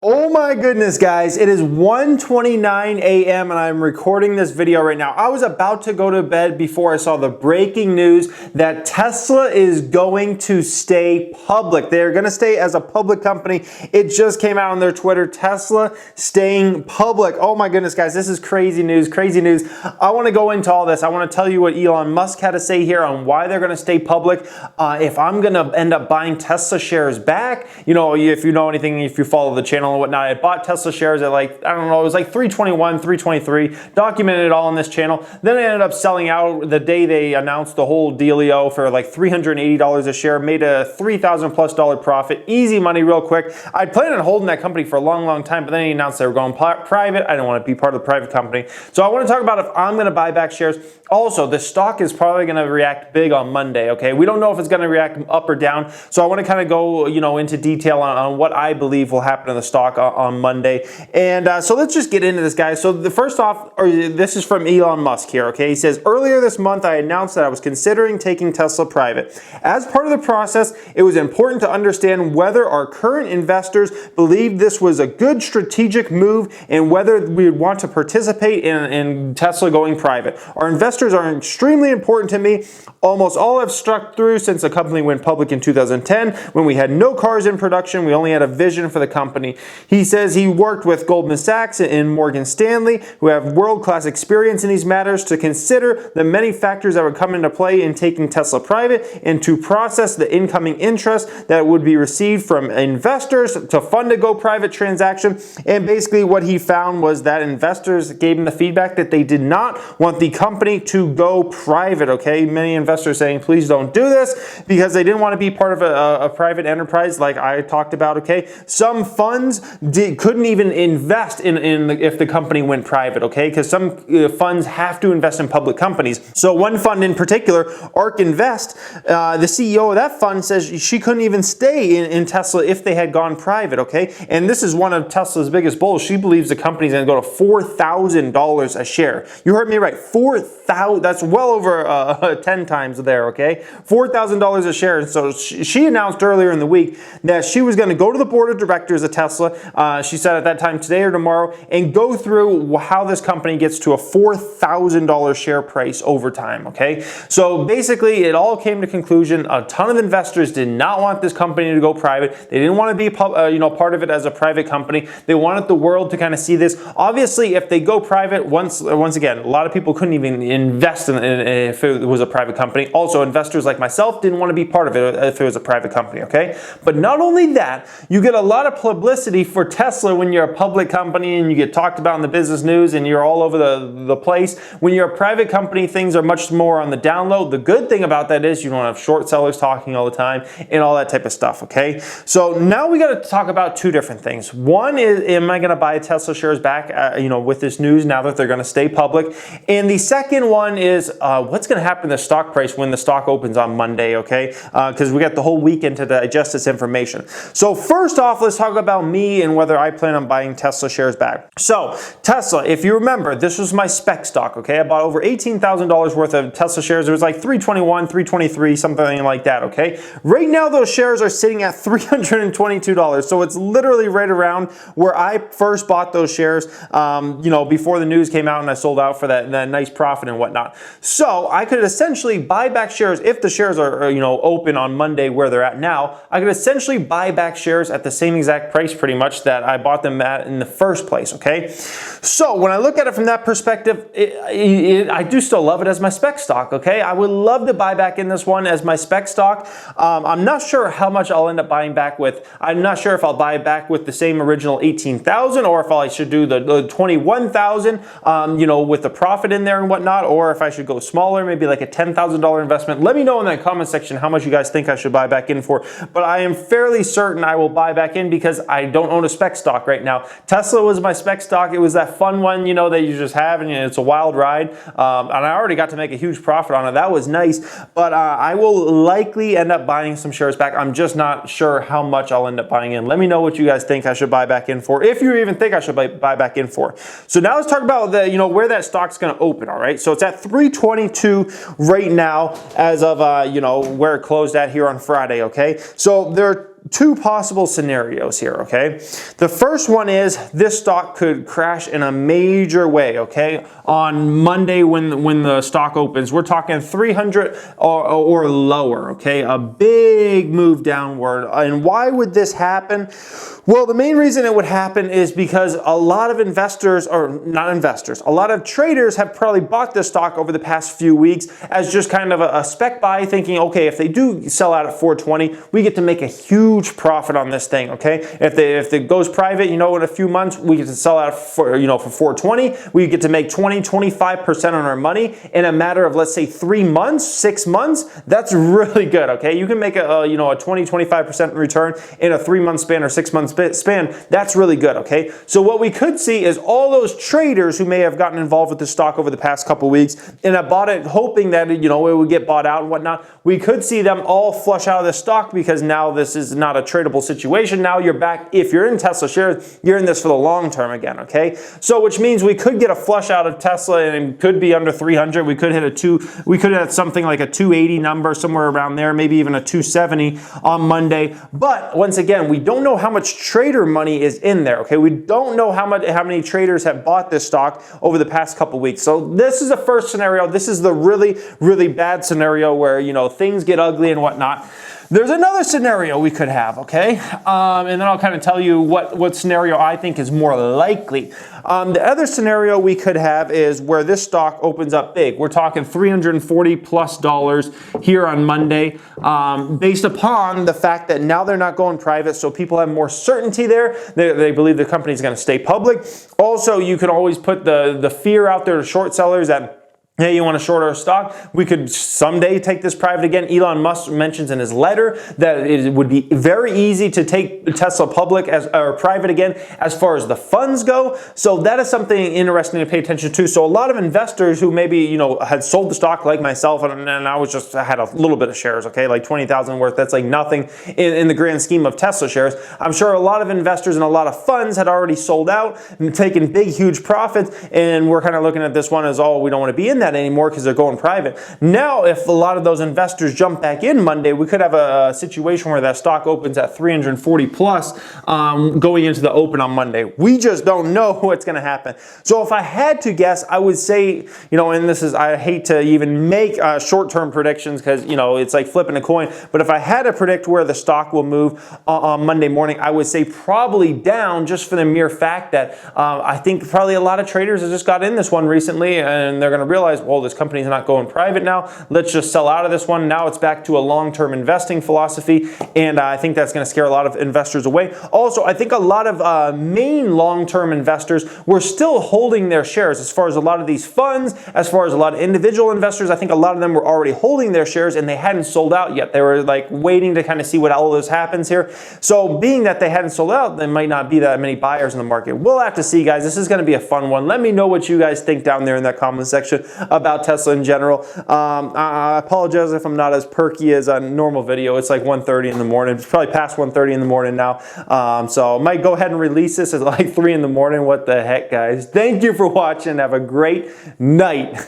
Oh my goodness, guys, it is 1:29 a.m. and I'm recording this video right now. I was about to go to bed before I saw the breaking news that Tesla is going to stay public. They're going to stay as a public company. It just came out on their Twitter, Tesla staying public. Oh my goodness, guys, this is crazy news, crazy news. I want to go into all this. I want to tell you what Elon Musk had to say here on why they're going to stay public. If I'm going to end up buying Tesla shares back, if you know anything, if you follow the channel and whatnot, I bought Tesla shares at it was like 321, 323, documented it all on this channel. Then I ended up selling out the day they announced the whole dealio for like $380 a share, made a $3,000 plus profit, easy money real quick. I planned on holding that company for a long, long time, but then he announced they were going private. I didn't want to be part of the private company. So I want to talk about if I'm going to buy back shares. Also, the stock is probably going to react big on Monday, okay? We don't know if it's going to react up or down, so I want to kind of go, into detail on what I believe will happen to the stock on Monday. And so let's just get into this, guys. So first off, this is from Elon Musk here, okay? He says, earlier this month, I announced that I was considering taking Tesla private. As part of the process, it was important to understand whether our current investors believed this was a good strategic move and whether we would want to participate in Tesla going private. Our investors are extremely important to me. Almost all have struck through since the company went public in 2010 when we had no cars in production. We only had a vision for the company. He says he worked with Goldman Sachs and Morgan Stanley, who have world-class experience in these matters, to consider the many factors that would come into play in taking Tesla private and to process the incoming interest that would be received from investors to fund a go private transaction. And basically what he found was that investors gave him the feedback that they did not want the company to go private, okay? Many investors saying, please don't do this, because they didn't want to be part of a private enterprise like I talked about, okay? Some funds couldn't even invest if the company went private, okay? Because some funds have to invest in public companies. So one fund in particular, Ark Invest, the CEO of that fund says she couldn't even stay in Tesla if they had gone private, okay? And this is one of Tesla's biggest bulls. She believes the company's going to go to $4,000 a share. You heard me right, 4,000. That's well over 10 times there, okay? $4,000 a share. So she announced earlier in the week that she was going to go to the board of directors of Tesla. She said at that time, today or tomorrow, and go through how this company gets to a $4,000 share price over time, okay? So basically, it all came to conclusion. A ton of investors did not want this company to go private. They didn't want to be part of it as a private company. They wanted the world to kind of see this. Obviously, if they go private, once again, a lot of people couldn't even invest in if it was a private company. Also, investors like myself didn't want to be part of it if it was a private company, okay? But not only that, you get a lot of publicity for Tesla when you're a public company and you get talked about in the business news and you're all over the place. When you're a private company, things are much more on the down low. The good thing about that is you don't have short sellers talking all the time and all that type of stuff, okay? So now we got to talk about two different things. One is, am I going to buy Tesla shares back, with this news now that they're going to stay public? And the second one is what's going to happen to the stock price when the stock opens on Monday, okay? Because we got the whole weekend to digest this information. So first off, let's talk about me and whether I plan on buying Tesla shares back. So Tesla, if you remember, this was my spec stock, okay? I bought over $18,000 worth of Tesla shares. It was like 321, 323, something like that, okay? Right now, those shares are sitting at $322. So it's literally right around where I first bought those shares, before the news came out and I sold out for that nice profit and whatnot. So I could essentially buy back shares if the shares are, open on Monday where they're at now. I could essentially buy back shares at the same exact price pretty much that I bought them at in the first place, okay? So when I look at it from that perspective, I do still love it as my spec stock, okay? I would love to buy back in this one as my spec stock. I'm not sure how much I'll end up buying back with. I'm not sure if I'll buy back with the same original 18,000 or if I should do the 21,000, with the profit in there and whatnot, or if I should go smaller, maybe like a $10,000 investment. Let me know in the comment section how much you guys think I should buy back in for. But I am fairly certain I will buy back in because I don't own a spec stock right now. Tesla was my spec stock. It was that fun one, that you just have, and it's a wild ride. And I already got to make a huge profit on it. That was nice. But I will likely end up buying some shares back. I'm just not sure how much I'll end up buying in. Let me know what you guys think I should buy back in for, if you even think I should buy back in for. So now let's talk about where that stock's going to open. All right. So it's at 322 right now, as of where it closed at here on Friday. Okay. So there are two possible scenarios here, okay? The first one is this stock could crash in a major way, okay? On Monday when the stock opens, we're talking 300 or lower, okay? A big move downward. And why would this happen? Well, the main reason it would happen is because a lot of investors, or not investors, a lot of traders have probably bought this stock over the past few weeks as just kind of a spec buy, thinking, okay, if they do sell out at 420, we get to make a huge profit on this thing, okay? If it goes private, in a few months, we get to sell out for 420, we get to make 25% on our money in a matter of, let's say, 3 months, 6 months. That's really good, okay? You can make a 20-25% return in a 3-month span or 6-month span. That's really good, okay? So what we could see is all those traders who may have gotten involved with the stock over the past couple weeks and have bought it hoping that it would get bought out and whatnot, we could see them all flush out of the stock because now this is not a tradable situation. Now you're back, if you're in Tesla shares, you're in this for the long term again, okay? So which means we could get a flush out of Tesla and it could be under 300. We could hit something like a 280 number, somewhere around there, maybe even a 270 on Monday. But once again, we don't know how much trader money is in there, okay? We don't know how many traders have bought this stock over the past couple weeks. So this is the first scenario. This is the really, really bad scenario where, things get ugly and whatnot. There's another scenario we could have, okay? And then I'll kind of tell you what scenario I think is more likely. The other scenario we could have is where this stock opens up big. We're talking $340+ here on Monday, based upon the fact that now they're not going private, so people have more certainty there. They believe the company is going to stay public. Also, you can always put the fear out there to short sellers that, hey, you want to short our stock? We could someday take this private again. Elon Musk mentions in his letter that it would be very easy to take Tesla public or private again as far as the funds go. So that is something interesting to pay attention to. So a lot of investors who maybe, had sold the stock like myself, and I had a little bit of shares, okay, like 20,000 worth. That's like nothing in the grand scheme of Tesla shares. I'm sure a lot of investors and a lot of funds had already sold out and taken big, huge profits. And we're kind of looking at this one as, oh, we don't want to be in that anymore because they're going private. Now, if a lot of those investors jump back in Monday, we could have a situation where that stock opens at 340+ going into the open on Monday. We just don't know what's going to happen. So if I had to guess, I would say, and I hate to even make short-term predictions because, it's like flipping a coin, but if I had to predict where the stock will move on Monday morning, I would say probably down, just for the mere fact that I think probably a lot of traders have just got in this one recently and they're going to realize, well, this company's not going private now. Let's just sell out of this one. Now it's back to a long-term investing philosophy, and I think that's going to scare a lot of investors away. Also, I think a lot of main long-term investors were still holding their shares. As far as a lot of these funds, as far as a lot of individual investors, I think a lot of them were already holding their shares and they hadn't sold out yet. They were like waiting to kind of see what all this happens here. So being that they hadn't sold out, there might not be that many buyers in the market. We'll have to see, guys. This is going to be a fun one. Let me know what you guys think down there in that comment section about Tesla in general. I apologize if I'm not as perky as a normal video. It's like 1:30 in the morning. It's probably past 1:30 in the morning now. So I might go ahead and release this at like 3 in the morning. What the heck, guys? Thank you for watching. Have a great night.